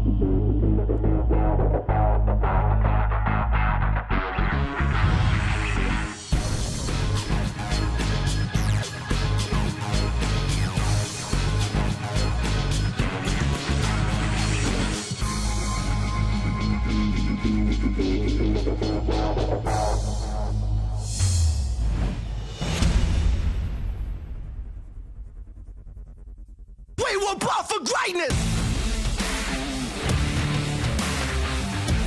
We were born for greatness.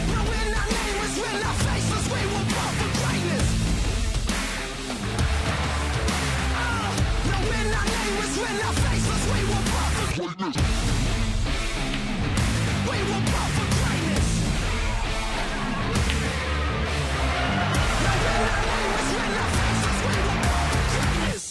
No, we're not nameless, we're not faceless. We were born for greatness. No, we're not nameless, we're not faceless. We were born for greatness. We were born for greatness. No, we're not nameless, we're not faceless. We were born for greatness.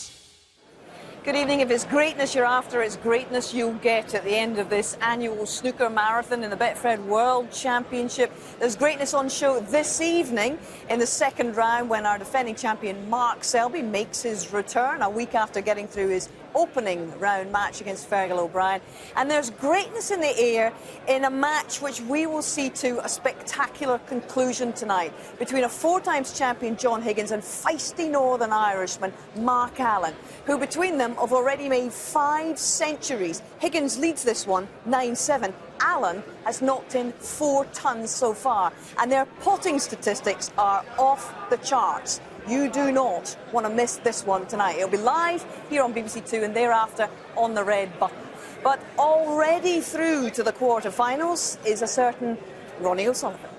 Good evening. If it's greatness you're after, it's greatness you'll get at the end of this annual snooker marathon in the Betfred World Championship. There's greatness on show this evening in the second round when our defending champion Mark Selby makes his return a week after getting through his opening round match against Fergal O'Brien. And there's greatness in the air in a match which we will see to a spectacular conclusion tonight between a four-times champion John Higgins and feisty Northern Irishman Mark Allen, who between them have already made 5 centuries. Higgins leads this one 9-7. Allen has knocked in 4 tons so far, and their potting statistics are off the charts. You do not want to miss this one tonight. It'll be live here on BBC Two and thereafter on the red button. But already through to the quarter-finals is a certain Ronnie O'Sullivan.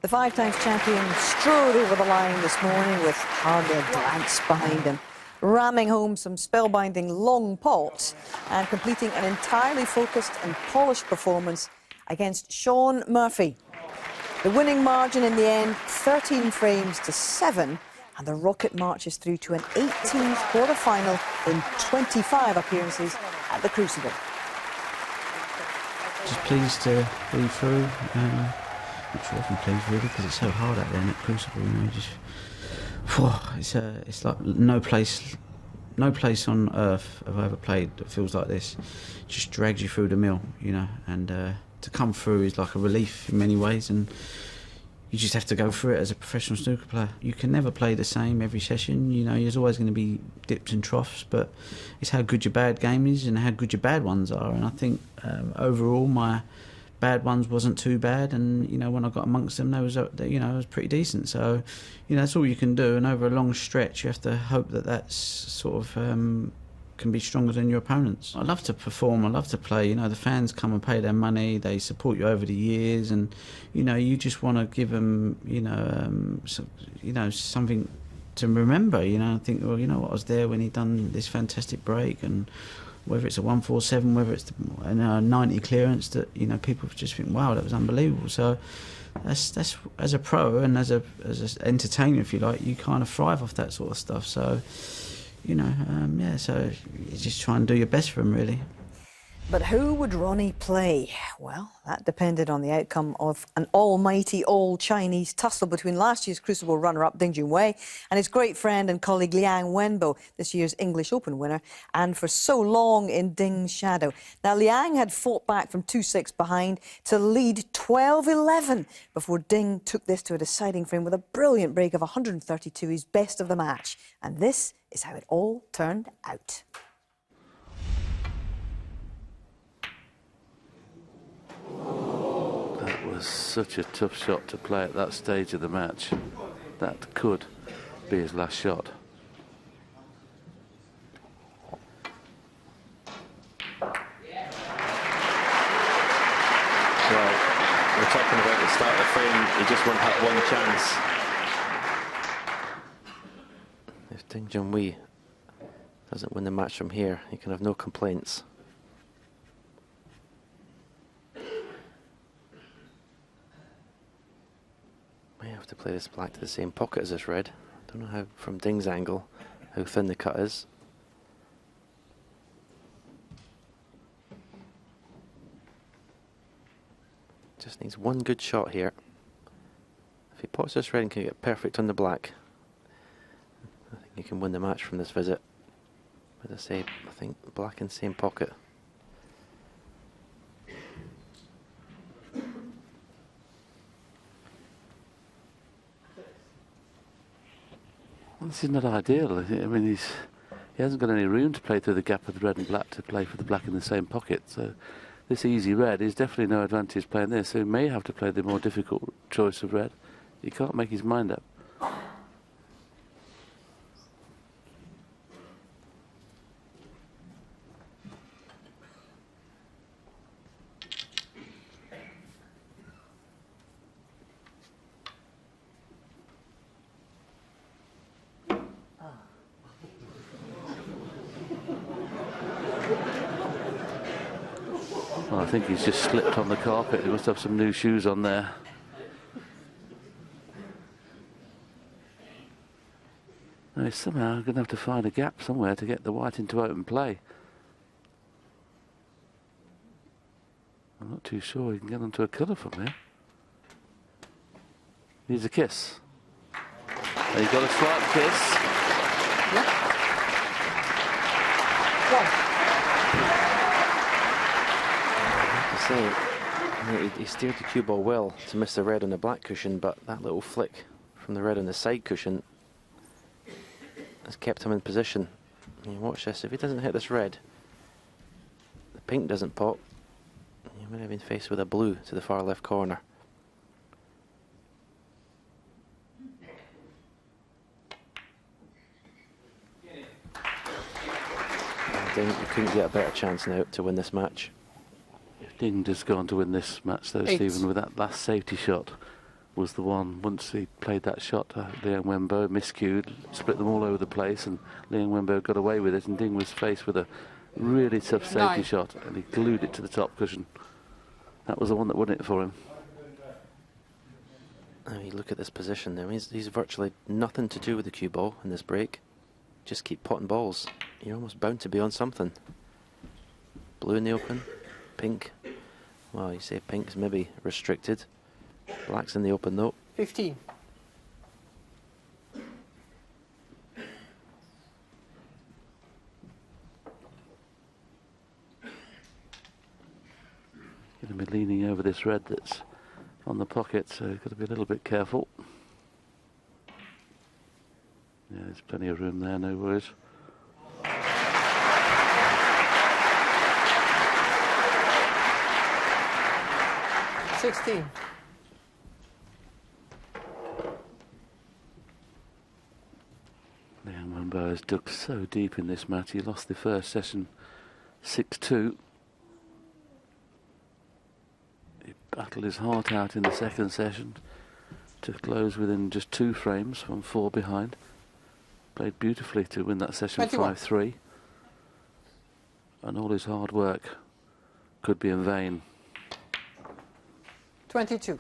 The 5-times champion strode over the line this morning with hardly a glance behind him, ramming home some spellbinding long pots and completing an entirely focused and polished performance against Sean Murphy. The winning margin in the end, 13 frames to 7, and the rocket marches through to an 18th quarter-final in 25 appearances at the Crucible. Just pleased to be through. Not sure if I'm pleased really, because it's so hard out there in that Crucible. You know, it's like no place on earth have I ever played that feels like this. It just drags you through the mill, you know, and to come through is like a relief in many ways, and you just have to go through it as a professional snooker player. You can never play the same every session, you know, there's always going to be dips and troughs, but it's how good your bad game is and how good your bad ones are, and I think overall my bad ones wasn't too bad, and you know, when I got amongst them, it was pretty decent. So, you know, that's all you can do, and over a long stretch you have to hope that that's sort of can be stronger than your opponents. I love to perform, I love to play, you know, the fans come and pay their money, they support you over the years, and you know, you just want to give them, something to remember, you know. I think, well, you know what, I was there when he done this fantastic break, and whether it's a 147, whether it's a 90 clearance, that, you know, people just think, wow, that was unbelievable. So that's as a pro and as an entertainer, if you like, you kind of thrive off that sort of stuff. So, you know, so you just try and do your best for him, really. But who would Ronnie play? Well, that depended on the outcome of an almighty all-Chinese tussle between last year's Crucible runner-up Ding Junhui and his great friend and colleague Liang Wenbo, this year's English Open winner, and for so long in Ding's shadow. Now, Liang had fought back from 2-6 behind to lead 12-11 before Ding took this to a deciding frame with a brilliant break of 132, his best of the match. And this is how it all turned out. That was such a tough shot to play at that stage of the match. That could be his last shot. Well, we're talking about the start of the frame, he just won't have one chance. If Ding Junhui doesn't win the match from here, he can have no complaints. May have to play this black to the same pocket as this red. Don't know how, from Ding's angle, how thin the cut is. Just needs one good shot here. If he pots this red and can get perfect on the black, I think he can win the match from this visit. As I say, I think black in the same pocket. This is not ideal. I mean, he hasn't got any room to play through the gap of the red and black to play for the black in the same pocket. So this easy red is definitely no advantage playing this. So he may have to play the more difficult choice of red. He can't make his mind up. Well, I think he's just slipped on the carpet. He must have some new shoes on there. Now he's somehow going to have to find a gap somewhere to get the white into open play. I'm not too sure he can get onto a colour from there. Needs a kiss. And he got a slight kiss. He steered the cue ball well to miss the red on the black cushion, but that little flick from the red on the side cushion has kept him in position. And you watch this, if he doesn't hit this red, the pink doesn't pop, he might have been faced with a blue to the far left corner. I think you couldn't get a better chance now to win this match. Ding has gone to win this match though, Stephen, with that last safety shot was the one. Once he played that shot, Liang Wenbo miscued, split them all over the place, and Liang Wenbo got away with it, and Ding was faced with a really tough safety shot, and he glued it to the top cushion. That was the one that won it for him. Now you look at this position there, he's virtually nothing to do with the cue ball in this break. Just keep potting balls. You're almost bound to be on something. Blue in the open, pink. Well, you say pink's maybe restricted. Black's in the open though. 15. Going to be leaning over this red that's on the pocket, so got to be a little bit careful. Yeah, there's plenty of room there, no worries. Liang Wenbo has dug so deep in this match. He lost the first session 6-2. He battled his heart out in the second session to close within just 2 frames from 4 behind. Played beautifully to win that session 5-3. And all his hard work could be in vain. 22.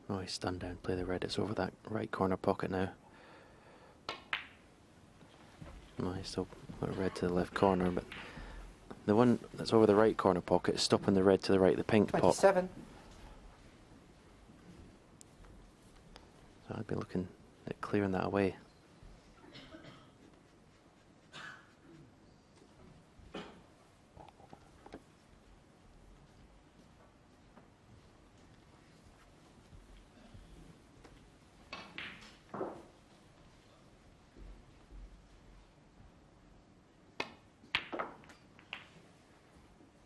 Oh, he's stunned down. Play the red. It's over that right corner pocket now. No, he's still got red to the left corner, but the one that's over the right corner pocket is stopping the red to the right, the pink pop. 27. So I'd be looking at clearing that away.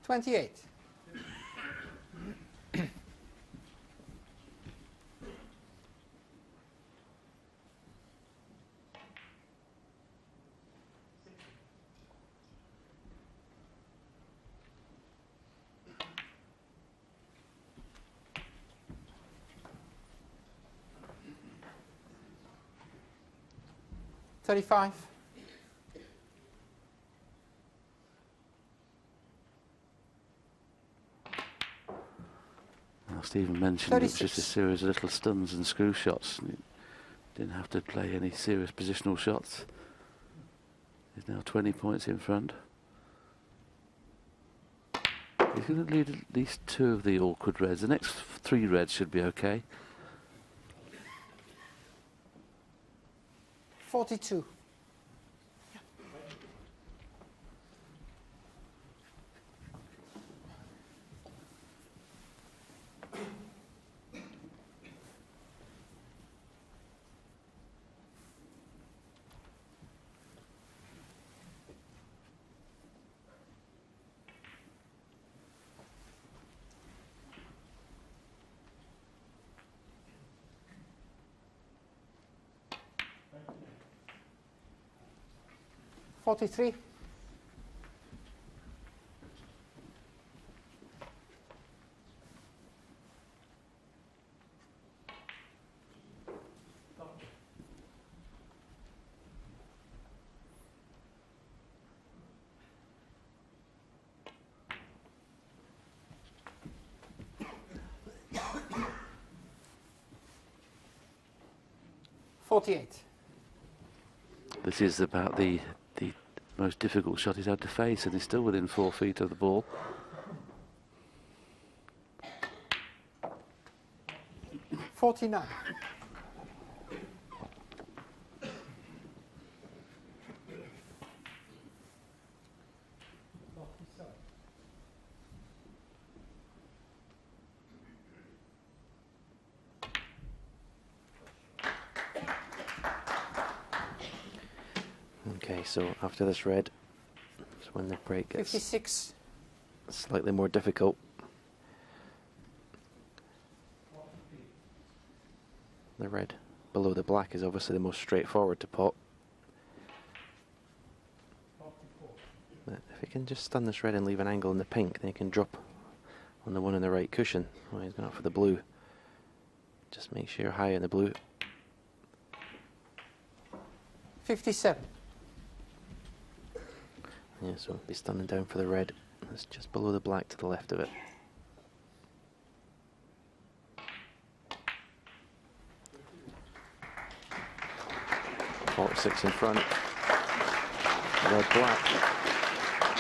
$28. $35. Stephen mentioned it was just a series of little stuns and screw shots. Didn't have to play any serious positional shots. He's now 20 points in front. He's going to lead at least 2 of the awkward reds. The next 3 reds should be okay. 42. 43. This is about the most difficult shot he's had to face, and he's still within 4 feet of the ball. Okay, so after this red, it's when the break gets 56. slightly more difficult. The red below the black is obviously the most straightforward to pot. But if he can just stun this red and leave an angle in the pink, then he can drop on the one on the right cushion. Oh, he's going up for the blue. Just make sure you're high in the blue. 57. Yeah, so be stunning down for the red. It's just below the black to the left of it. .46 in front. Red black.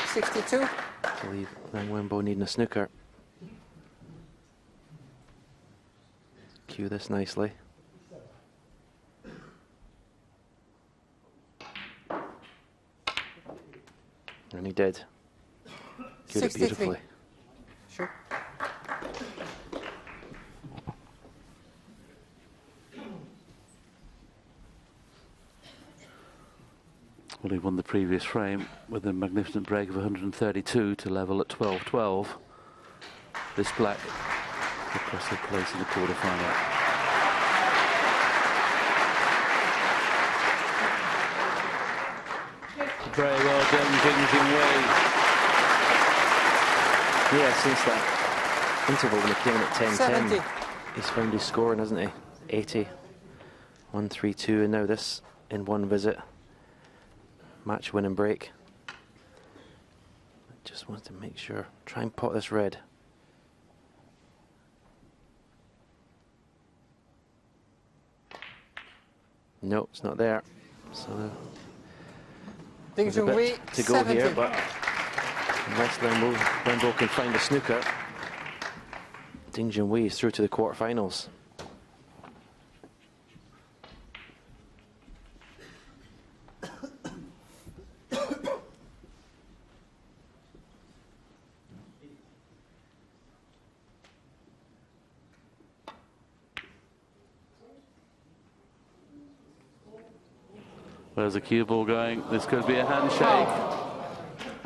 62. To leave Liang Wenbo needing a snooker. Cue this nicely. And he did. Cued it 63. beautifully. Sure. Well, he won the previous frame with a magnificent break of 132 to level at 12-12. This black across the place in the quarter-final. Very well done, Higgins and Wei. Yeah, since that interval when he came in at 10-10, 70. he's found his scoring, hasn't he? 80, 132, and now this in one visit. Match winning break. Just wants to make sure. Try and pot this red. No, it's not there. So there's a bit to go 70. here, but unless Wenbo can find a snooker, Ding Junhui is through to the quarterfinals. Where's the cue ball going? This could be a handshake.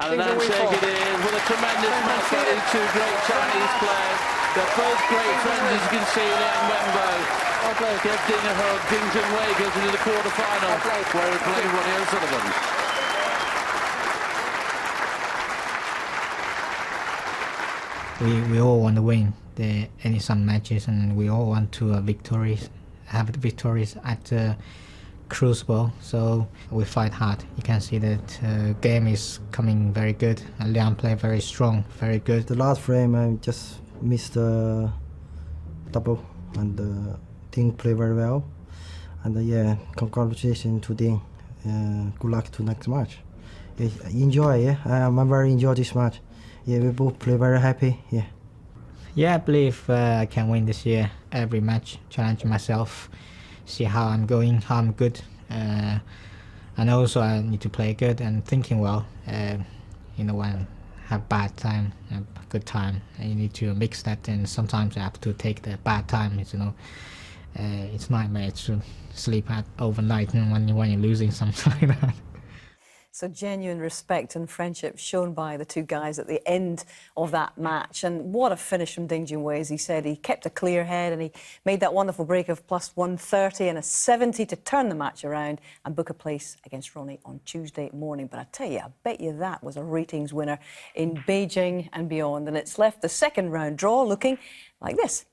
And an Ding Junhui handshake it is with a tremendous match by these two great Chinese players. They're both great friends, as you can see, Liang Wenbo. Gives Ding a hug. Ding Junhui goes into the quarter-final, where he's playing Ronnie O'Sullivan. We all want to win some matches, and we all want to have the victories at the Crucible. So we fight hard. You can see that game is coming very good. And Liang play very strong, very good. The last frame I just missed the double, and Ding play very well. And yeah, congratulations to Ding. Good luck to next match. Yeah, enjoy. Yeah, I very enjoy this match. Yeah, we both play very happy. Yeah. Yeah, I believe I can win this year. Every match, challenge myself, see how I'm going, how I'm good. And also I need to play good and thinking well. When have bad time, have good time, and you need to mix that. And sometimes I have to take the bad time. It's nightmare to sleep at overnight when you're losing something like that. So genuine respect and friendship shown by the two guys at the end of that match. And what a finish from Ding Junhui. As he said, he kept a clear head and he made that wonderful break of plus 130 and a 70 to turn the match around and book a place against Ronnie on Tuesday morning. But I tell you, I bet you that was a ratings winner in Beijing and beyond. And it's left the second round draw looking like this.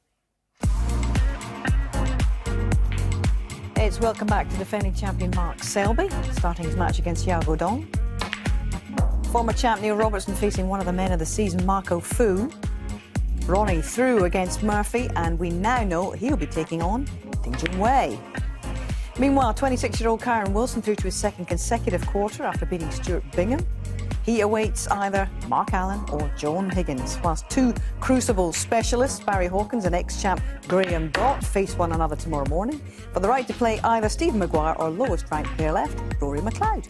It's welcome back to defending champion Mark Selby, starting his match against Yao Guodong. Former champ Neil Robertson facing one of the men of the season, Marco Fu. Ronnie through against Murphy, and we now know he'll be taking on Ding Junhui. Meanwhile, 26-year-old Kyron Wilson through to his second consecutive quarter after beating Stuart Bingham. He awaits either Mark Allen or John Higgins, whilst two Crucible specialists, Barry Hawkins and ex-champ Graham Dott, face one another tomorrow morning for the right to play either Stephen Maguire or lowest-ranked pair left, Rory McLeod.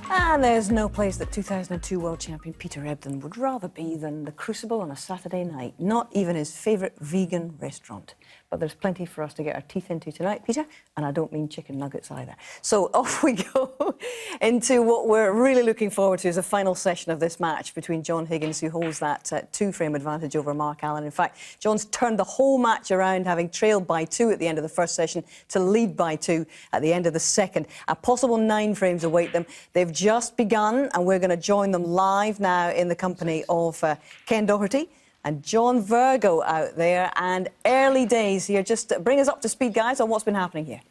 And there's no place that 2002 world champion Peter Ebdon would rather be than the Crucible on a Saturday night, not even his favourite vegan restaurant. But there's plenty for us to get our teeth into tonight, Peter, and I don't mean chicken nuggets either. So off we go into what we're really looking forward to is the final session of this match between John Higgins, who holds that two-frame advantage over Mark Allen. In fact, John's turned the whole match around, having trailed by 2 at the end of the first session to lead by 2 at the end of the second. A possible 9 frames await them. They've just begun, and we're going to join them live now in the company of Ken Doherty and John Virgo out there, and early days here. Just bring us up to speed, guys, on what's been happening here.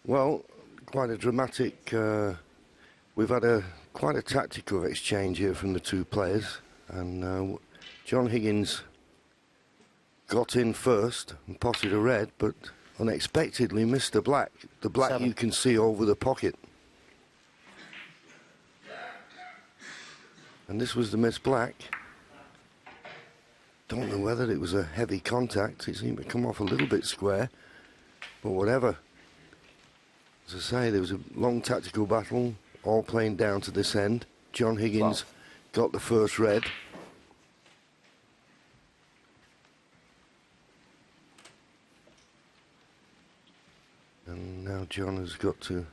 Well, quite a dramatic... we've had quite a tactical exchange here from the two players, and John Higgins got in first and potted a red, but unexpectedly missed the black. The black 7. You can see over the pocket. And this was the missed black. Don't know whether it was a heavy contact. It seemed to come off a little bit square, but whatever. As I say, there was a long tactical battle, all playing down to this end. John Higgins got the first red. And now John has got to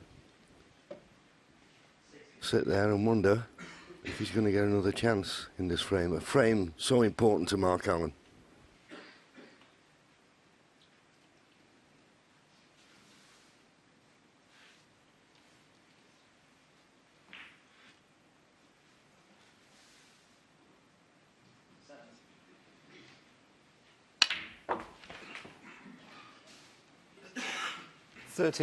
sit there and wonder if he's going to get another chance in this frame. A frame so important to Mark Allen. Yeah,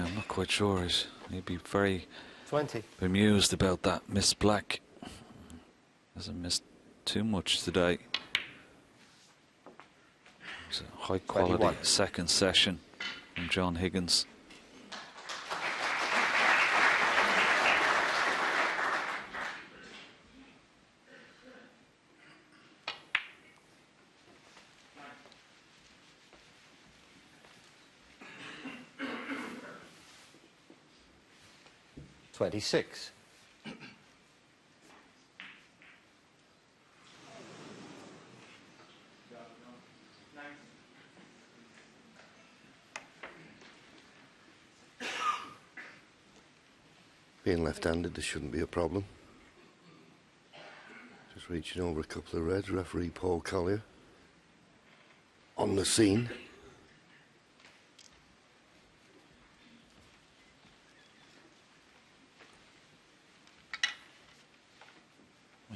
I'm not quite sure. He'd be very 20. bemused about that missed black. Hasn't missed too much today. It's a high quality 21. second session from John Higgins. Being left-handed, this shouldn't be a problem. Just reaching over a couple of reds. Referee Paul Collier on the scene.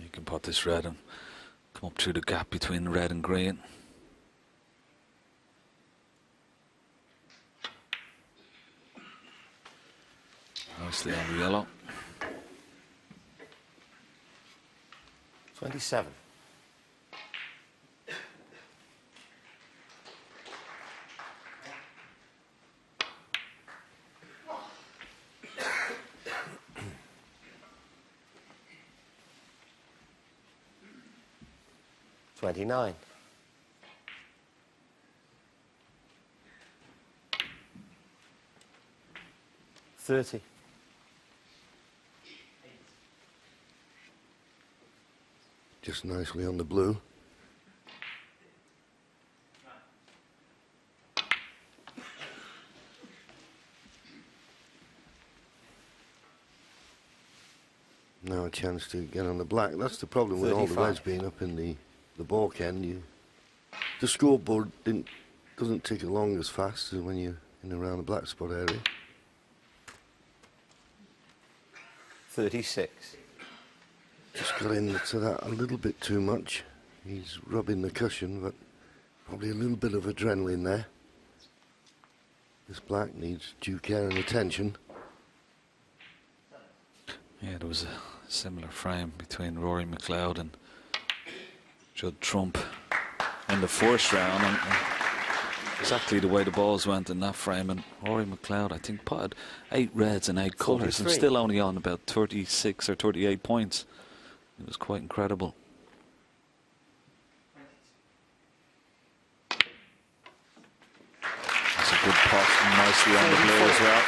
You can pot this red and come up through the gap between red and green. Nicely on the yellow. 27. $29. 30. just nicely on the blue. Now a chance to get on the black. That's the problem with all the 35. reds being up in the balk end. The scoreboard doesn't tick along as fast as when you're in around the black spot area. 36. Just got into that a little bit too much. He's rubbing the cushion, but probably a little bit of adrenaline there. This black needs due care and attention. Yeah, there was a similar frame between Rory McLeod and Judd Trump in the first round, and exactly the way the balls went in that frame. And Rory McLeod, I think, potted 8 reds and 8 colours, and 43. still only on about 36 or 38 points. It was quite incredible. That's a good pot, and nicely on the blue as well.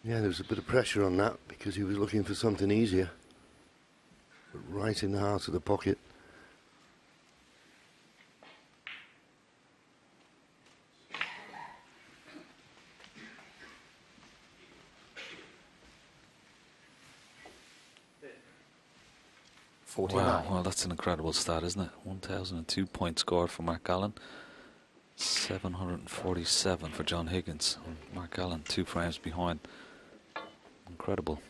Yeah, there was a bit of pressure on that because he was looking for something easier. But right in the heart of the pocket. Wow, well, that's an incredible stat, isn't it? 1,002 points scored for Mark Allen, 747 for John Higgins. And Mark Allen 2 frames behind. Incredible.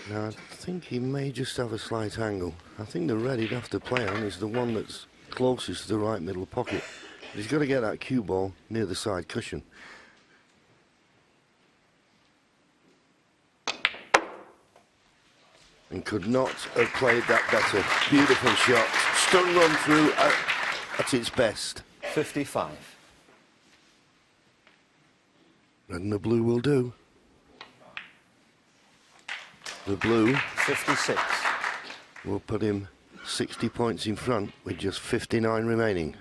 Now, I think he may just have a slight angle. I think the red he'd have to play on is the one that's closest to the right middle pocket. But he's got to get that cue ball near the side cushion. And could not have played that better. Beautiful shot. Stun run through at its best. 55. Red and the blue will do. The blue 56. will put him 60 points in front with just 59 remaining.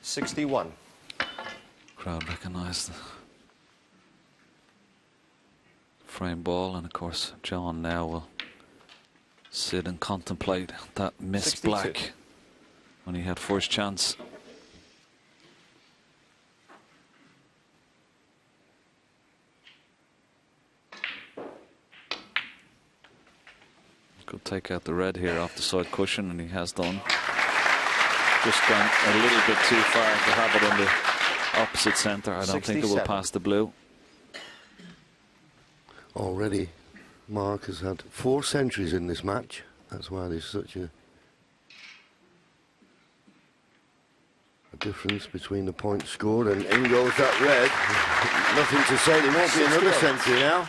$61. Crowd recognised the frame ball, and of course John now will sit and contemplate that miss 62. black when he had first chance. Could take out the red here off the side cushion, and he has done. Just gone a little bit too far to have it in the opposite centre. I don't think it will 67. pass the blue. Already, Mark has had 4 centuries in this match. That's why there's such a difference between the points scored, and in goes that red. Nothing to say, there won't be another century now.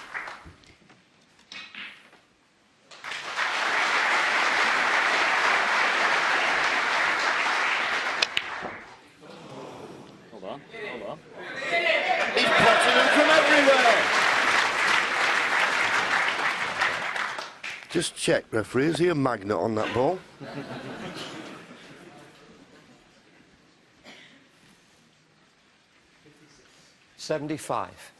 Hold on. He's potting them from everywhere. Just check, referee, is he a magnet on that ball? 75.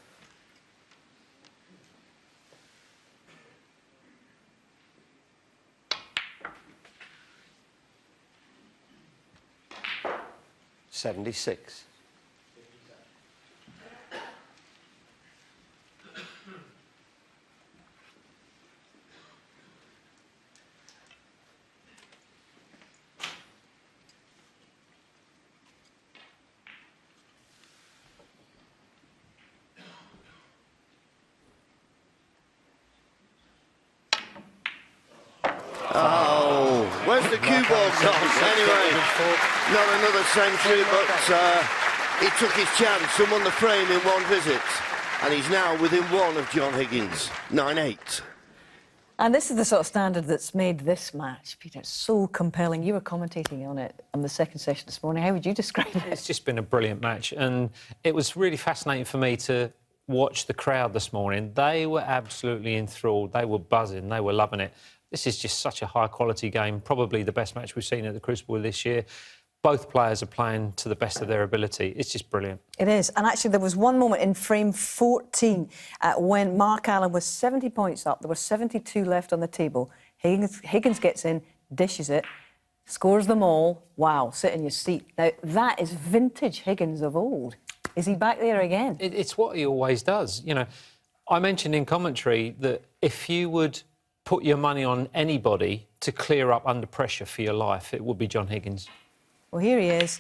$76. Oh, where's the cue ball gone? Anyway, not another century, but he took his chance and won the frame in one visit. And he's now within 1 of John Higgins, 9-8. And this is the sort of standard that's made this match, Peter, so compelling. You were commentating on it on the second session this morning. How would you describe it? It's just been a brilliant match, and it was really fascinating for me to watch the crowd this morning. They were absolutely enthralled. They were buzzing. They were loving it. This is just such a high-quality game, probably the best match we've seen at the Crucible this year. Both players are playing to the best of their ability. It's just brilliant. It is. And actually, there was one moment in frame 14 when Mark Allen was 70 points up. There were 72 left on the table. Higgins gets in, dishes it, scores them all. Wow, sit in your seat. Now, that is vintage Higgins of old. Is he back there again? It's what he always does. You know, I mentioned in commentary that if you would put your money on anybody to clear up under pressure for your life, it would be John Higgins. Well, here he is.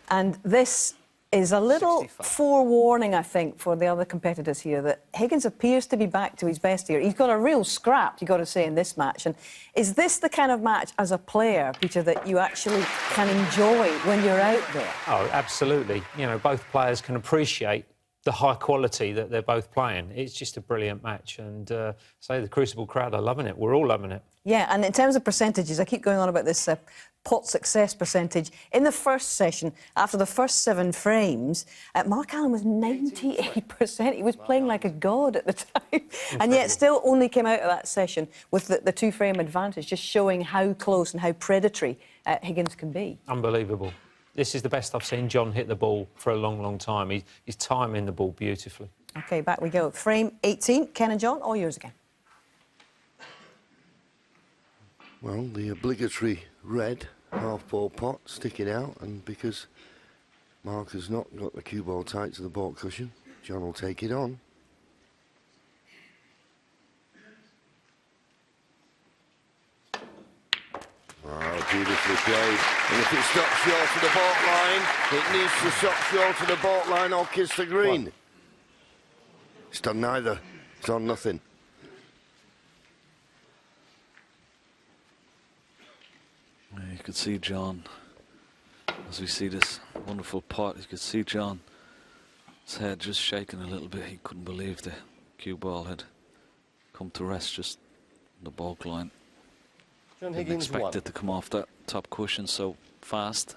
And this is a little 65. forewarning, I think, for the other competitors here, that Higgins appears to be back to his best here. He's got a real scrap, you've got to say, in this match. And is this the kind of match, as a player, Peter, that you actually can enjoy when you're out there? Oh, absolutely. You know, both players can appreciate the high quality that they're both playing. It's just a brilliant match. And say the Crucible crowd are loving it. We're all loving it. Yeah, and in terms of percentages, I keep going on about this pot success percentage. In the first session, after the first 7 frames, Mark Allen was 98%. He was playing like a god at the time. And yet still only came out of that session with the 2-frame advantage, just showing how close and how predatory Higgins can be. Unbelievable. This is the best I've seen John hit the ball for a long, long time. He's timing the ball beautifully. OK, back we go. Frame 18. Ken and John, all yours again. Well, the obligatory red half-ball pot sticking out, and because Mark has not got the cue ball tight to the baulk cushion, John will take it on. Oh, beautifully played. And if it stops short of the baulk line, it needs to stop short of the baulk line or kiss the green. It's done neither. It's on nothing. You could see John, as we see this wonderful pot, you could see John's head just shaking a little bit. He couldn't believe the cue ball had come to rest just on the baulk line. John Didn't Higgins expect won. it to come off that top cushion so fast.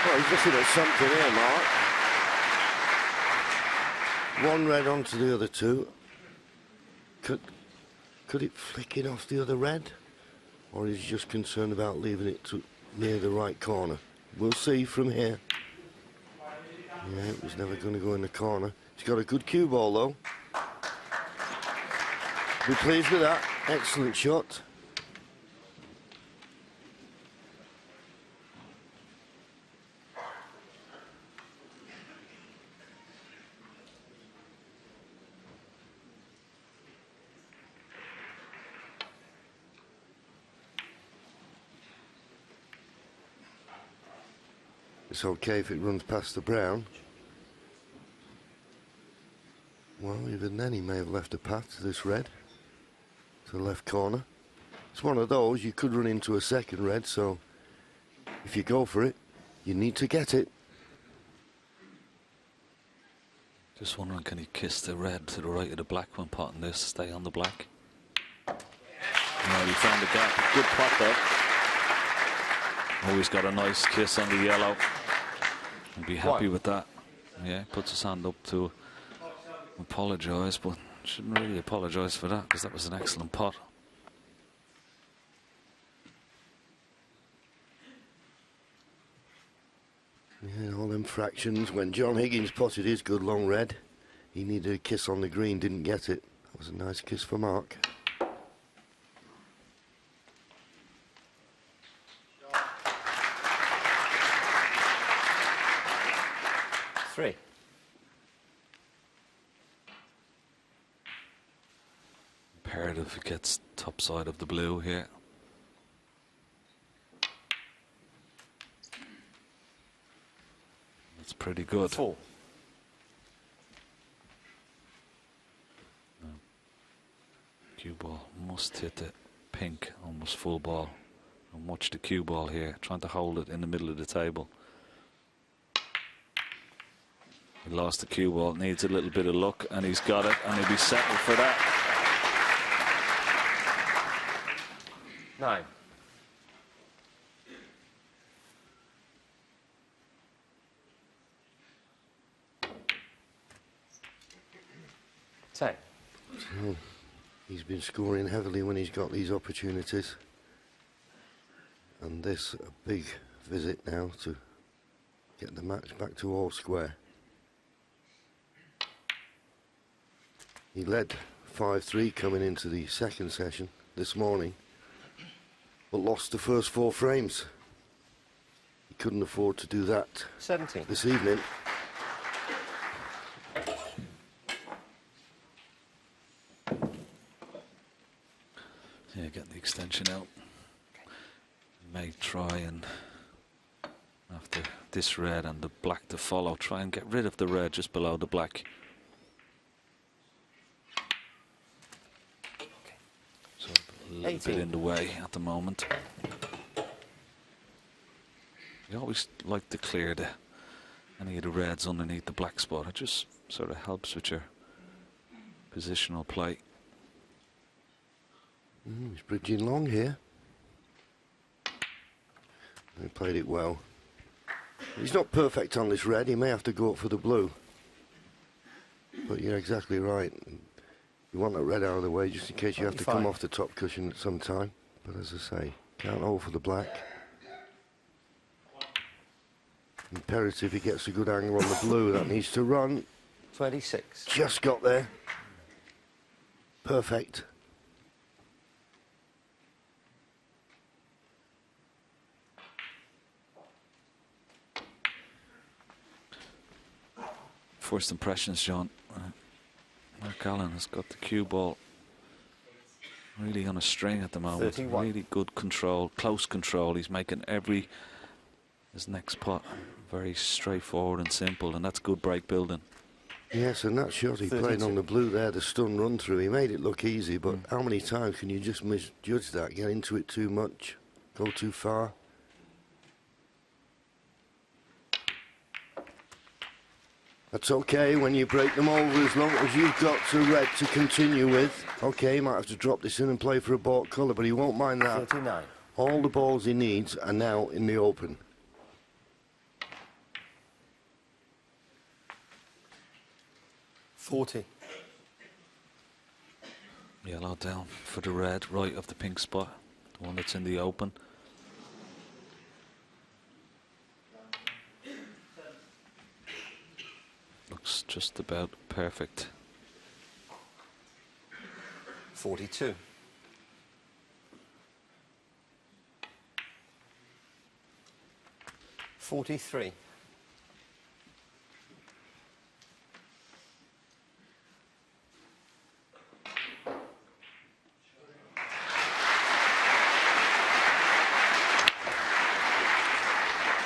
Well, he's looking at something here, Mark. One red onto the other two. Could it flick it off the other red? Or is he just concerned about leaving it near the right corner? We'll see from here. Yeah, it was never going to go in the corner. He's got a good cue ball, though. Be pleased with that. Excellent shot. It's okay if it runs past the brown. Well, even then he may have left a path to this red, to the left corner. It's one of those, you could run into a second red, so if you go for it, you need to get it. Just wondering, can he kiss the red to the right of the black when potting this, stay on the black? No, he found the gap. Good pot there. Always got a nice kiss on the yellow. I'd be happy with that. Yeah, puts his hand up to apologise, but shouldn't really apologise for that because that was an excellent pot. Them fractions. When John Higgins potted his good long red, he needed a kiss on the green, didn't get it. That was a nice kiss for Mark. Three. Imperative it gets top side of the blue here. That's pretty good. Four. No. Cue ball must hit the pink, almost full ball. And watch the cue ball here, trying to hold it in the middle of the table. He lost the cue ball, needs a little bit of luck, and he's got it, and he'll be settled for that. 9. Ten. So, he's been scoring heavily when he's got these opportunities. And this a big visit now to get the match back to all square. He led 5-3 coming into the second session this morning, but lost the first 4 frames. He couldn't afford to do that 17. this evening. Yeah, get the extension out. May try and, after this red and the black to follow, try and get rid of the red just below the black. So a little 18. bit in the way at the moment. You always like to clear any of the reds underneath the black spot. It just sort of helps with your positional play. He's bridging long here. He played it well. He's not perfect on this red. He may have to go up for the blue. But you're exactly right. You want that red out of the way just in case you have to come off the top cushion at some time. But as I say, can't hold for the black. Imperative he gets a good angle on the blue. That needs to run. 26. Just got there. Perfect. First impressions, John. Mark Allen has got the cue ball really on a string at the moment. 31. Really good control, close control. He's making his next pot very straightforward and simple, and that's good break building. Yes, and that shot he 32. played on the blue there, the stun run through, he made it look easy, but how many times can you just misjudge that, get into it too much, go too far? That's okay when you break them over, as long as you've got to red to continue with. Okay, he might have to drop this in and play for a baulk colour, but he won't mind that. 39. All the balls he needs are now in the open. $40. Yellow down for the red, right of the pink spot, the one that's in the open. Looks just about perfect. 42. $43.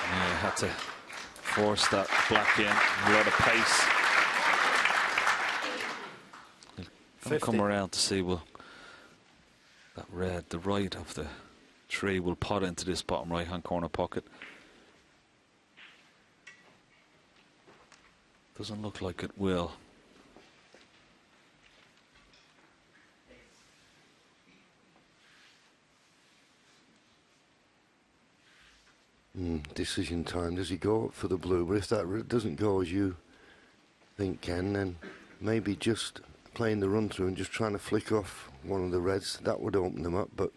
Yeah, had to force that black in, a lot of pace. I'll come around to see, well, that red, the right of the tree will pot into this bottom right hand corner pocket. Doesn't look like it will. Decision time. Does he go up for the blue? But if that doesn't go as you think, Ken, then maybe just playing the run through and just trying to flick off one of the reds, that would open them up. But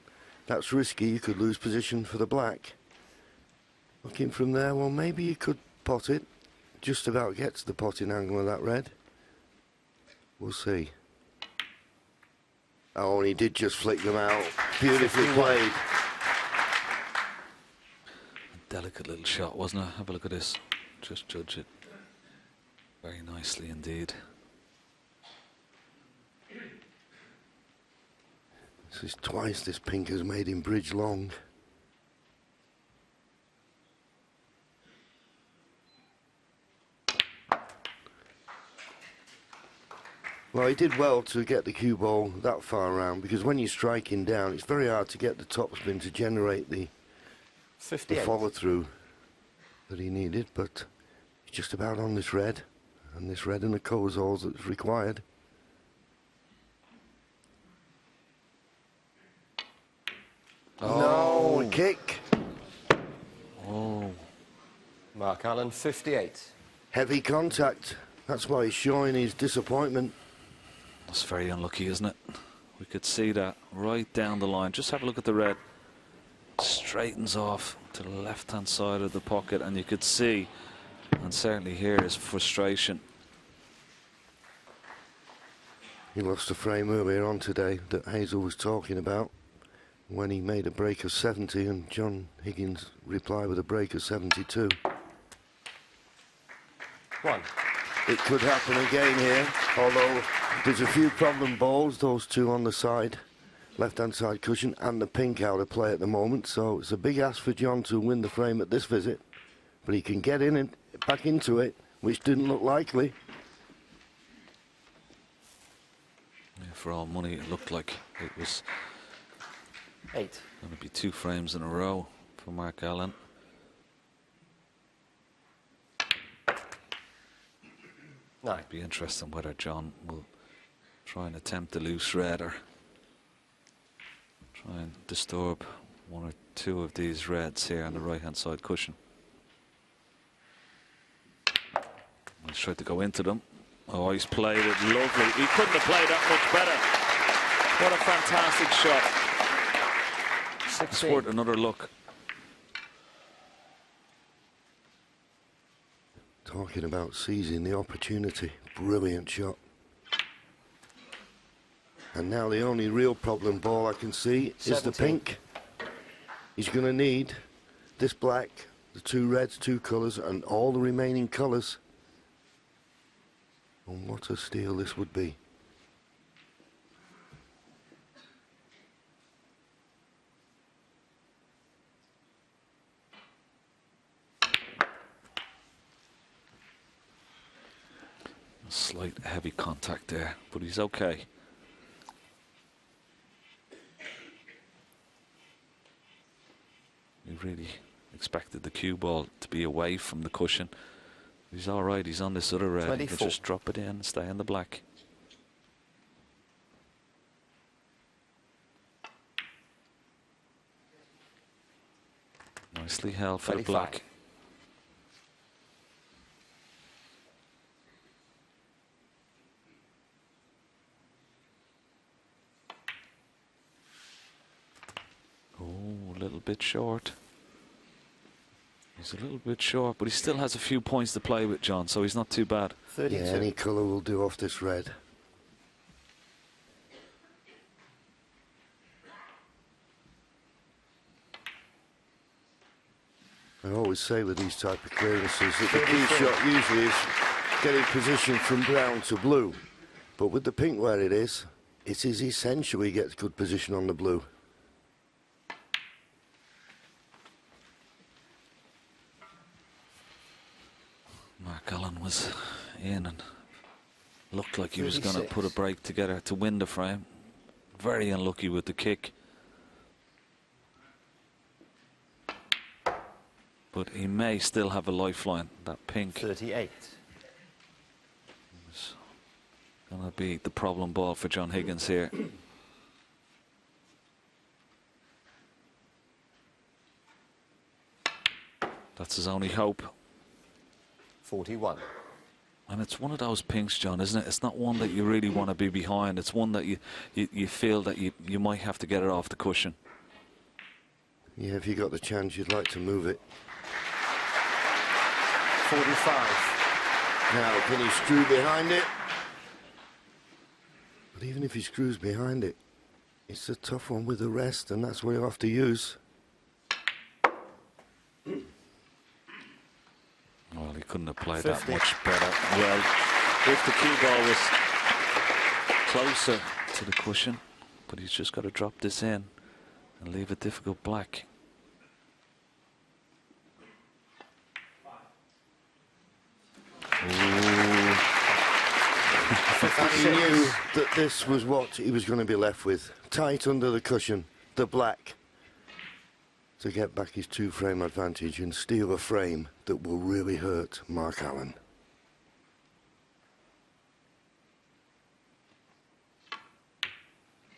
that's risky. You could lose position for the black. Looking from there, well, maybe you could pot it. just about get to the potting angle of that red. We'll see. Oh, and he did just flick them out. Beautifully played. A delicate little shot, wasn't it? Have a look at this. Just judge it very nicely indeed. This is twice this pink has made him bridge long. Well, he did well to get the cue ball that far around, because when you're striking down, it's very hard to get the topspin to generate the follow-through that he needed, but he's just about on this red, and this red and the Kozals that's required. Oh. No, kick. Oh. Mark Allen, 58. Heavy contact. That's why he's showing his disappointment. That's very unlucky, isn't it? We could see that right down the line. Just have a look at the red. Straightens off to the left-hand side of the pocket, and you could see, and certainly hear, his frustration. He lost a frame earlier on today that Hazel was talking about, when he made a break of 70 and John Higgins replied with a break of 72. 1. It could happen again here, although there's a few problem balls, those two on the side, left-hand side cushion, and the pink out of play at the moment, so it's a big ask for John to win the frame at this visit, but he can get in and back into it, which didn't look likely. Yeah, for all money, it looked like it was 8. going to be 2 frames in a row for Mark Allen. It'd be interesting whether John will try and attempt the loose red or try and disturb 1 or 2 of these reds here on the right-hand side cushion. He's tried to go into them. Oh, he's played it lovely. He couldn't have played that much better. What a fantastic shot. It's worth another look. Talking about seizing the opportunity. Brilliant shot. And now the only real problem ball I can see is the pink. He's going to need this black, the 2 reds, 2 colours, and all the remaining colours. And what a steal this would be. Slight heavy contact there, but he's okay. We really expected the cue ball to be away from the cushion. He's all right. He's on this other red. 24. He can just drop it in and stay in the black. Nicely held for 25. the black. Oh, a little bit short. He's a little bit short, but he still has a few points to play with, John, so he's not too bad. 32. Yeah, any colour will do off this red. I always say with these type of clearances that the key shot usually is getting position from brown to blue. But with the pink where it is essential he gets good position on the blue. Mark Allen was in and looked like he was going to put a break together to win the frame. Very unlucky with the kick. But he may still have a lifeline, that pink. 38. It's going to be the problem ball for John Higgins here. That's his only hope. 41. And it's one of those pinks, John, isn't it? It's not one that you really want to be behind. It's one that you feel that you might have to get it off the cushion. Yeah, if you got the chance, you'd like to move it. 45. Now, can he screw behind it? But even if he screws behind it, it's a tough one with the rest, and that's what he'll have to use. Well, he couldn't have played that much better. Well, if the cue ball was closer to the cushion, but he's just got to drop this in and leave a difficult black. And he knew that this was what he was going to be left with. Tight under the cushion, the black, to get back his two-frame advantage and steal a frame that will really hurt Mark Allen.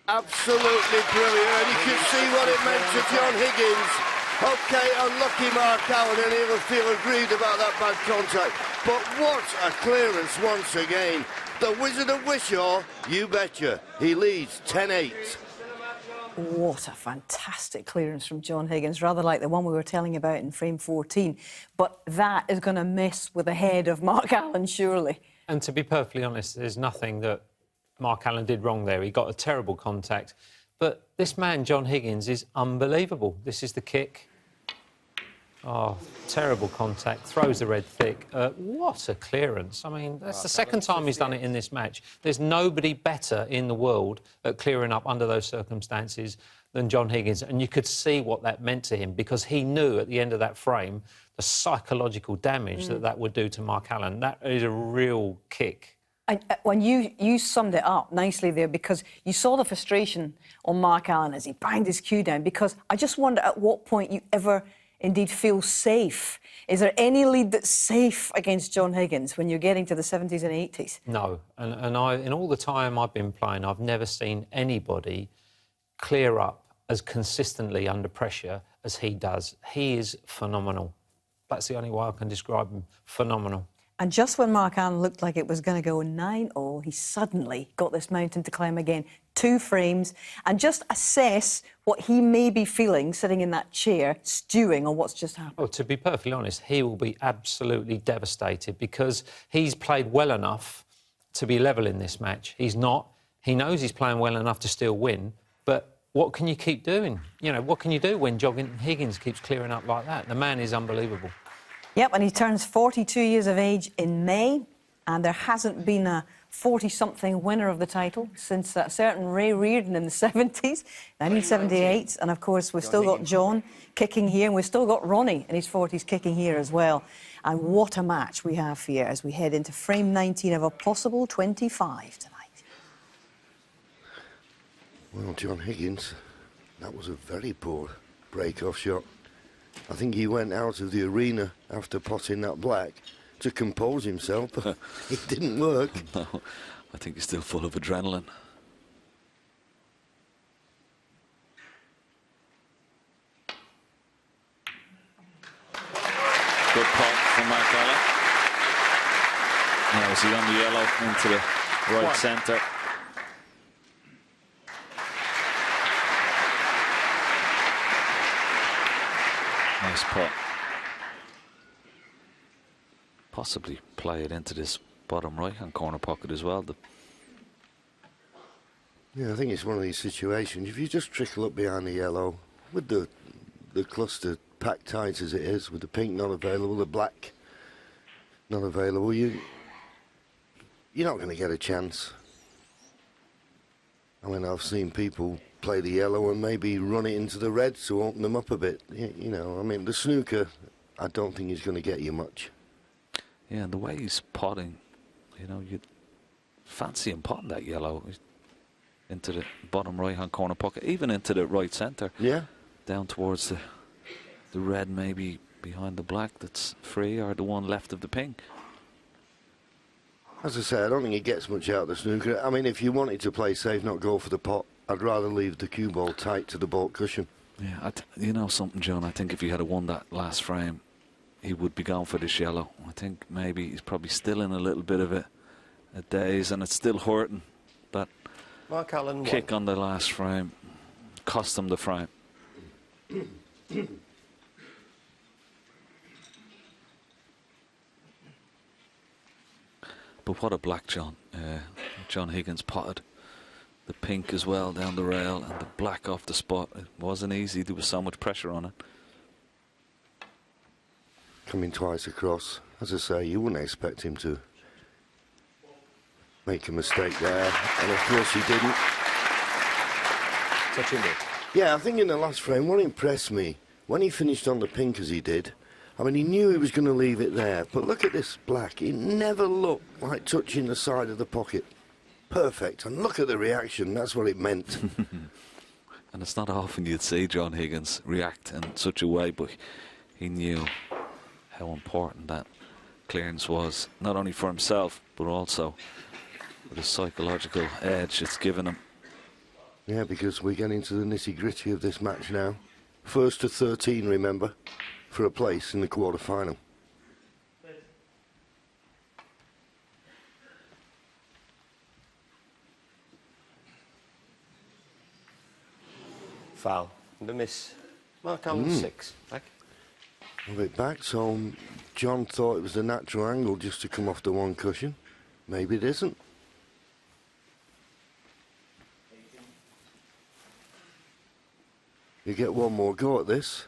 Absolutely brilliant, and you can see what it meant to John Higgins. Okay, unlucky Mark Allen, and he'll feel aggrieved about that bad contact. But what a clearance once again. The Wizard of Wishaw, you betcha. He leads 10-8. What a fantastic clearance from John Higgins, rather like the one we were telling about in frame 14. But that is going to mess with the head of Mark Allen, surely. And to be perfectly honest, there's nothing that Mark Allen did wrong there. He got a terrible contact. But this man, John Higgins, is unbelievable. This is the kick. Oh, terrible contact. Throws the red thick. What a clearance. I mean, that's the second time he's done it in this match. There's nobody better in the world at clearing up under those circumstances than John Higgins. And you could see what that meant to him, because he knew at the end of that frame the psychological damage that would do to Mark Allen. That is a real kick. When you summed it up nicely there, because you saw the frustration on Mark Allen as he banged his cue down, because I just wonder at what point you ever indeed feel safe. Is there any lead that's safe against John Higgins when you're getting to the 70s and 80s? No, and I, in all the time I've been playing, I've never seen anybody clear up as consistently under pressure as he does. He is phenomenal. That's the only way I can describe him. Phenomenal. And just when Mark Allen looked like it was going to go 9-0, he suddenly got this mountain to climb again. 2 frames. And just assess what he may be feeling sitting in that chair, stewing on what's just happened. Oh, to be perfectly honest, he will be absolutely devastated, because he's played well enough to be level in this match. He's not. He knows he's playing well enough to still win, but what can you keep doing? You know, what can you do when John Higgins keeps clearing up like that? The man is unbelievable. Yep, and he turns 42 years of age in May, and there hasn't been a 40-something winner of the title since a certain Ray Reardon in the 70s, 1978. And, of course, we've still got John kicking here, and we've still got Ronnie in his 40s kicking here as well. And what a match we have here as we head into frame 19 of a possible 25 tonight. Well, John Higgins, that was a very poor break-off shot. I think he went out of the arena after potting that black to compose himself, but it didn't work. No, I think he's still full of adrenaline. Good pot from Mark Allen. Now is he on the yellow into the right centre? Nice pot. Possibly play it into this bottom right-hand corner pocket as well. Yeah, I think it's one of these situations. If you just trickle up behind the yellow, with the cluster packed tight as it is, with the pink not available, the black not available, you're not going to get a chance. I mean, I've seen people play the yellow and maybe run it into the red to open them up a bit. You know, I mean, the snooker, I don't think he's going to get you much. Yeah, and the way he's potting, you know, you'd fancy him potting that yellow into the bottom right-hand corner pocket, even into the right centre. Yeah. Down towards the red, maybe behind the black that's free, or the one left of the pink. As I say, I don't think he gets much out of the snooker. I mean, if you wanted to play safe, not go for the pot, I'd rather leave the cue ball tight to the baulk cushion. Yeah, you know something, John, I think if he had won that last frame, he would be going for this yellow. I think maybe he's probably still in a little bit of a daze, and it's still hurting. That Mark Allen kick on the last frame cost him the frame. But what a black, John. John Higgins potted the pink as well down the rail and the black off the spot. It wasn't easy. There was so much pressure on it. Coming twice across. As I say, you wouldn't expect him to make a mistake there. And of course he didn't. Touching ball. Yeah, I think in the last frame, what impressed me, when he finished on the pink as he did, I mean, he knew he was going to leave it there. But look at this black. It never looked like touching the side of the pocket. Perfect. And look at the reaction. That's what it meant. And it's not often you'd see John Higgins react in such a way, but he knew how important that clearance was, not only for himself, but also for the psychological edge it's given him. Yeah, because we're getting to the nitty-gritty of this match now. First to 13, remember, for a place in the quarter-final. Foul. The miss. Mark Allen 6. Back. A bit back, so John thought it was the natural angle just to come off the one cushion. Maybe it isn't. You get one more go at this,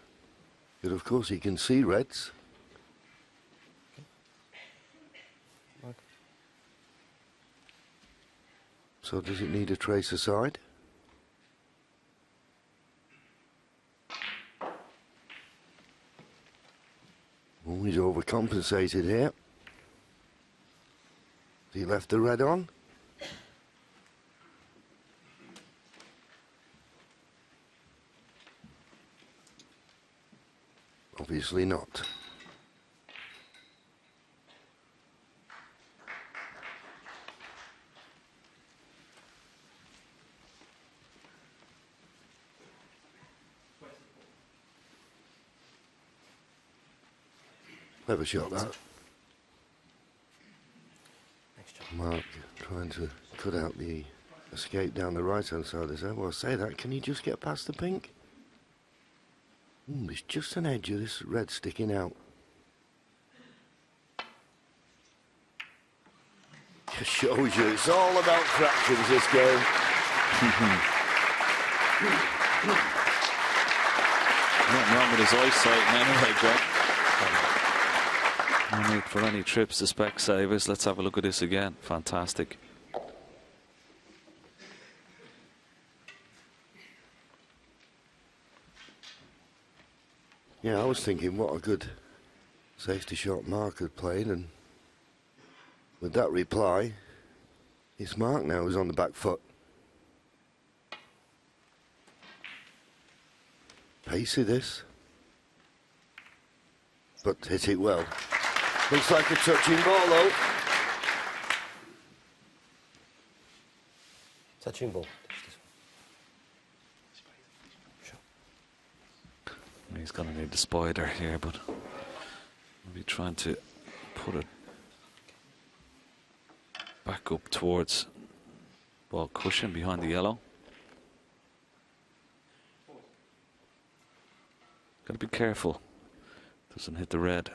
but of course he can see reds. So does it need a trace aside? Oh, he's overcompensated here. He left the red on. Obviously not. Clever shot, that. Mark trying to cut out the escape down the right-hand side. As well, I say that, can he just get past the pink? There's just an edge of this red sticking out. Just shows you, it's all about fractions, this game. Nothing wrong with his eyesight anyway, John. No need for any trips to Specsavers. Let's have a look at this again. Fantastic. Yeah, I was thinking what a good safety shot Mark had played, and with that reply, it's Mark now who's on the back foot. Pacey this, but hit it well. Looks like a touching ball though. Touching ball. He's going to need the spider here, but we'll be trying to put it back up towards ball cushion behind the yellow. Got to be careful. Doesn't hit the red.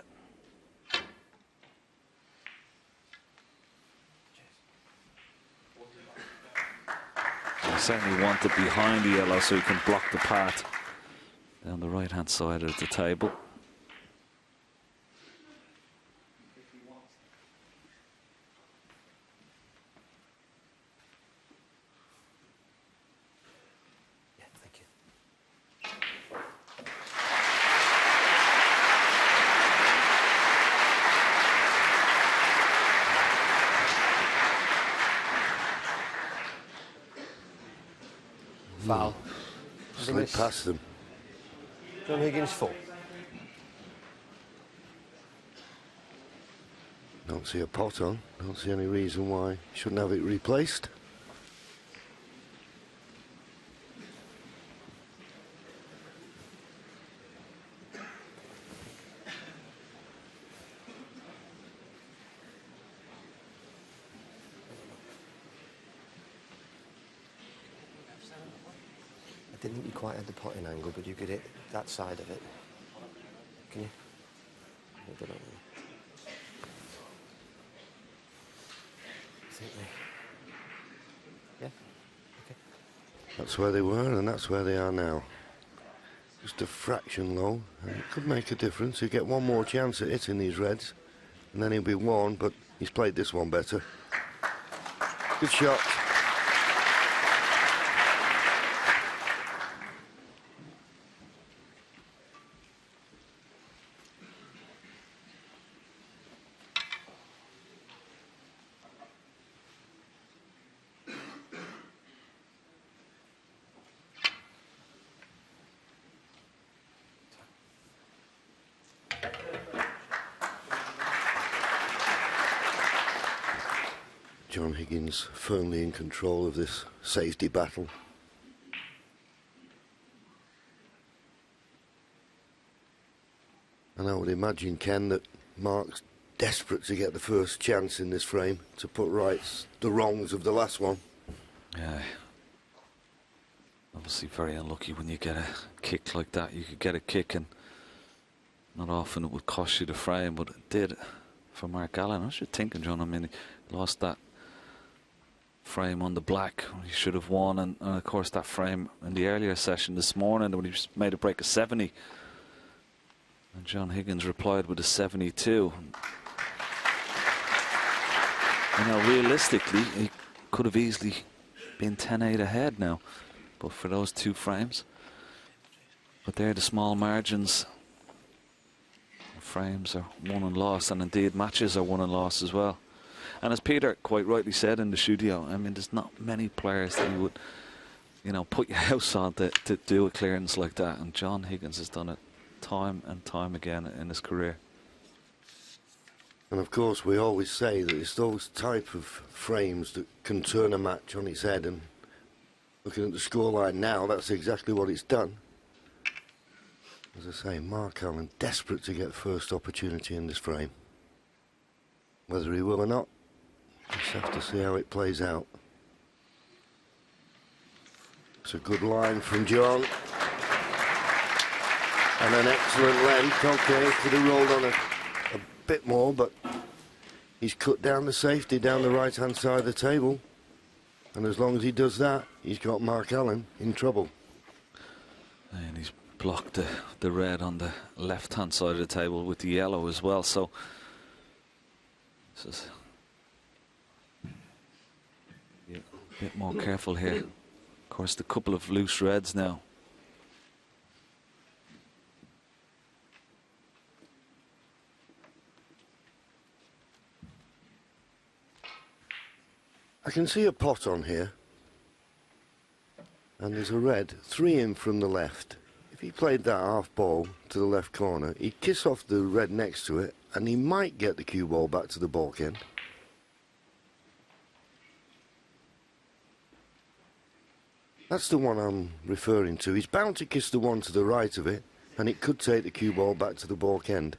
I certainly want it behind the yellow so he can block the path down the right hand side of the table. Yeah, thank you. Foul. Slid past them. John Higgins 4. Don't see a pot on. Don't see any reason why he shouldn't have it replaced. I didn't think you quite had the potting angle, but you could hit that side of it. Can you? I don't know. That's where they were, and that's where they are now. Just a fraction low, and it could make a difference. He'll get one more chance at hitting these reds, and then he'll be warned, but he's played this one better. Good shot. John Higgins firmly in control of this safety battle. And I would imagine, Ken, that Mark's desperate to get the first chance in this frame to put right the wrongs of the last one. Yeah. Obviously very unlucky when you get a kick like that. You could get a kick and not often it would cost you the frame, but it did for Mark Allen. I was just thinking, John, I mean, he lost that frame on the black. He should have won, and of course that frame in the earlier session this morning when he made a break of 70. And John Higgins replied with a 72. You know, realistically, he could have easily been 10-8 ahead now, but for those two frames. But they're the small margins. Frames are won and lost, and indeed matches are won and lost as well. And as Peter quite rightly said in the studio, I mean, there's not many players that you would, you know, put your house on to do a clearance like that. And John Higgins has done it time and time again in his career. And of course, we always say that it's those type of frames that can turn a match on its head. And looking at the scoreline now, that's exactly what it's done. As I say, Mark Allen desperate to get the first opportunity in this frame. Whether he will or not, we'll just have to see how it plays out. It's a good line from John. And an excellent length. Okay, could have rolled on a bit more, but he's cut down the safety down the right-hand side of the table. And as long as he does that, he's got Mark Allen in trouble. And he's blocked the red on the left-hand side of the table with the yellow as well. So this is a bit more careful here. Of course, the couple of loose reds now. I can see a pot on here, and there's a red 3 in from the left. If he played that half ball to the left corner, he'd kiss off the red next to it, and he might get the cue ball back to the balk end. That's the one I'm referring to. He's bound to kiss the one to the right of it, and it could take the cue ball back to the balk end.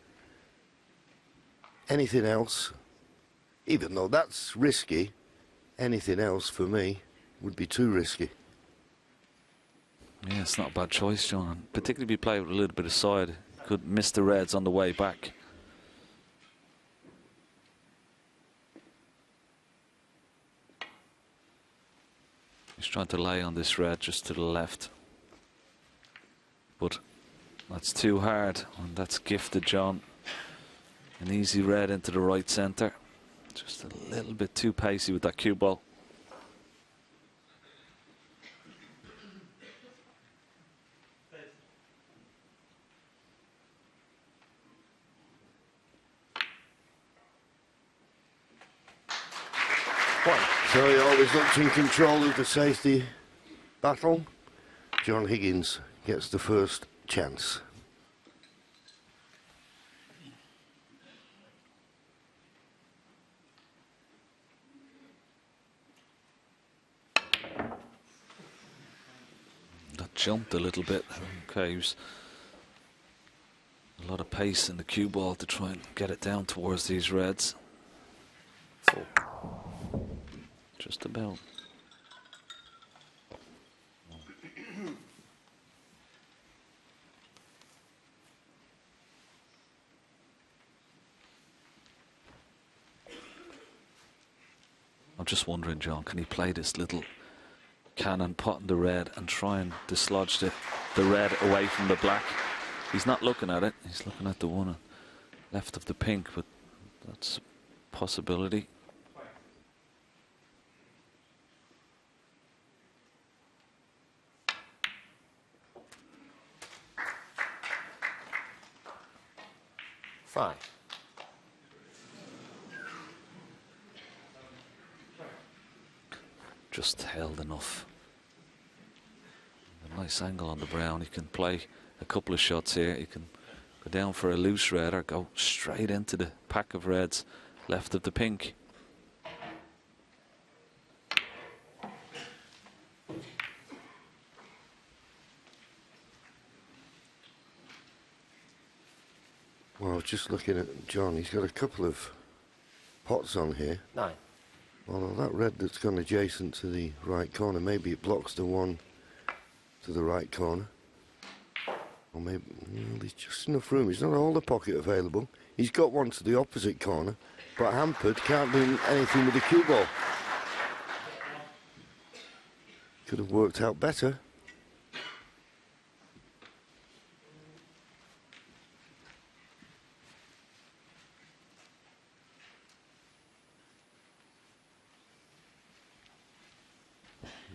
Anything else, even though that's risky, anything else for me would be too risky. Yeah, it's not a bad choice, John. Particularly if you play with a little bit of side. Could miss the reds on the way back. He's trying to lay on this red just to the left. But that's too hard, and that's gifted John. An easy red into the right centre. Just a little bit too pacey with that cue ball. So he always looks in control of the safety battle. John Higgins gets the first chance. That jumped a little bit. Okay, he was a lot of pace in the cue ball to try and get it down towards these reds. Just about. I'm just wondering, John, can he play this little cannon, pot in the red, and try and dislodge the red away from the black. He's not looking at it, he's looking at the one left of the pink, but that's a possibility. Five. Just held enough. A nice angle on the brown. He can play a couple of shots here. He can go down for a loose red or go straight into the pack of reds left of the pink. Well, I was just looking at John. He's got a couple of pots on here. 9. Well, that red that's gone adjacent to the right corner, maybe it blocks the one to the right corner. Or maybe there's just enough room. He's not all the pocket available. He's got one to the opposite corner, but hampered, can't do anything with the cue ball. Could have worked out better.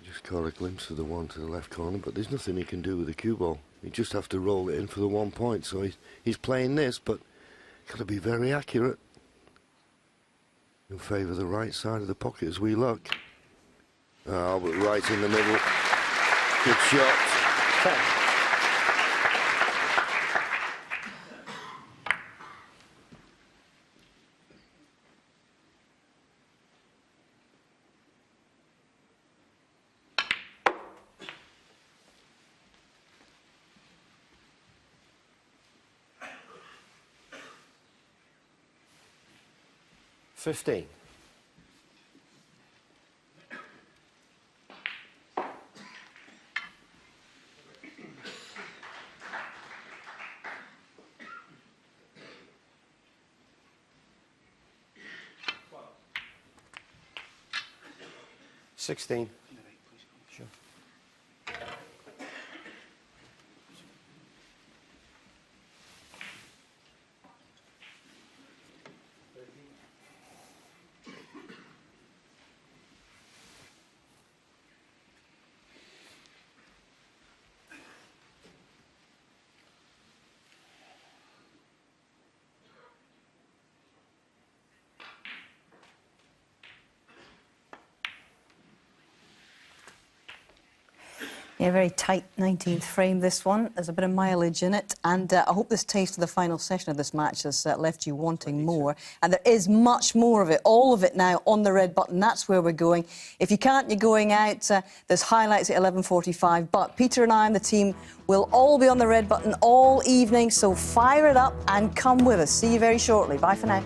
Just caught a glimpse of the one to the left corner, but there's nothing he can do with the cue ball. You just have to roll it in for the 1 point. So he's playing this, but got to be very accurate. In favour of the right side of the pocket as we look. Oh, but right in the middle. Good shot. 10. $15. $16. Sure. Yeah, very tight 19th frame, this one. There's a bit of mileage in it. And I hope this taste of the final session of this match has left you wanting more. And there is much more of it, all of it now on the red button. That's where we're going. If you can't, you're going out. There's highlights at 11:45. But Peter and I and the team will all be on the red button all evening. So fire it up and come with us. See you very shortly. Bye for now.